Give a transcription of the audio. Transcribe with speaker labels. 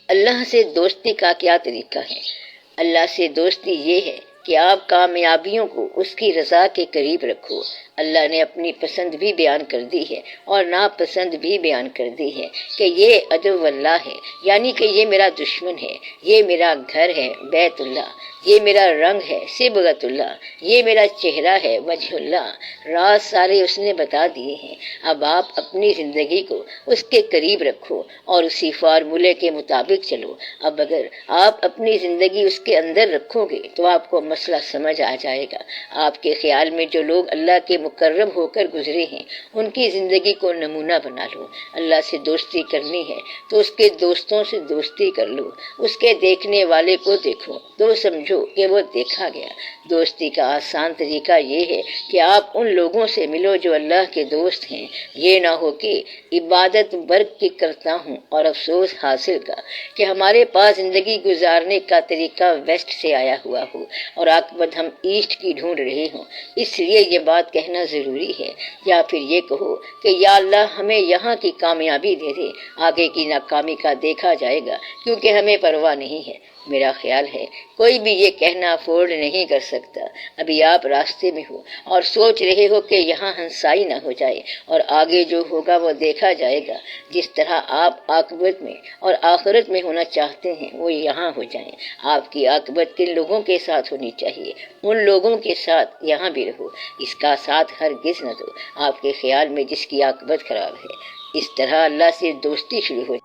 Speaker 1: اللہ سے دوستی کا کیا طریقہ ہے؟ اللہ سے دوستی یہ ہے کہ آپ کامیابیوں کو اس کی رضا کے قریب رکھو۔ اللہ نے اپنی پسند بھی بیان کر دی ہے اور ناپسند بھی بیان کر دی ہے کہ یہ عدو اللہ ہے، یعنی کہ یہ میرا دشمن ہے، یہ میرا گھر ہے بیت اللہ، یہ میرا رنگ ہے صبغت اللہ، یہ میرا چہرہ ہے وجہ اللہ۔ راز سارے اس نے بتا دیے ہیں۔ اب آپ اپنی زندگی کو اس کے قریب رکھو اور اسی فارمولے کے مطابق چلو۔ اب اگر آپ اپنی زندگی اس کے اندر رکھو گے تو آپ کو مسئلہ سمجھ آ جائے گا۔ آپ کے خیال میں جو لوگ اللہ کے مقرب ہو کر گزرے ہیں ان کی زندگی کو نمونہ بنا لو۔ اللہ سے دوستی کرنی ہے تو اس کے دوستوں سے دوستی کر لو، اس کے دیکھنے والے کو دیکھو تو سمجھو کہ وہ دیکھا گیا۔ دوستی کا آسان طریقہ یہ ہے کہ آپ ان لوگوں سے ملو جو اللہ کے دوست ہیں۔ یہ نہ ہو کہ عبادت برق کی کرتا ہوں اور افسوس حاصل کا کہ ہمارے پاس زندگی گزارنے کا طریقہ ویسٹ سے آیا ہوا ہو اور عاقبت ہم ایسٹ کی ڈھونڈ رہے ہوں۔ اس لیے یہ بات کہنا ضروری ہے، یا پھر یہ کہو کہ یا اللہ ہمیں یہاں کی کامیابی دے دے، آگے کی ناکامی کا دیکھا جائے گا کیونکہ ہمیں پرواہ نہیں ہے۔ میرا خیال ہے کوئی بھی یہ کہنا افورڈ نہیں کر سکتا۔ ابھی آپ راستے میں ہو اور سوچ رہے ہو کہ یہاں ہنسائی نہ ہو جائے اور آگے جو ہوگا وہ دیکھا جائے گا۔ جس طرح آپ عاقبت میں اور آخرت میں ہونا چاہتے ہیں وہ یہاں ہو جائیں۔ آپ کی عاقبت کن لوگوں کے ساتھ ہونی چاہیے، ان لوگوں کے ساتھ یہاں بھی رہو، اس کا ساتھ ہرگز نہ دو آپ کے خیال میں جس کی عاقبت خراب ہے۔ اس طرح اللہ سے دوستی شروع ہو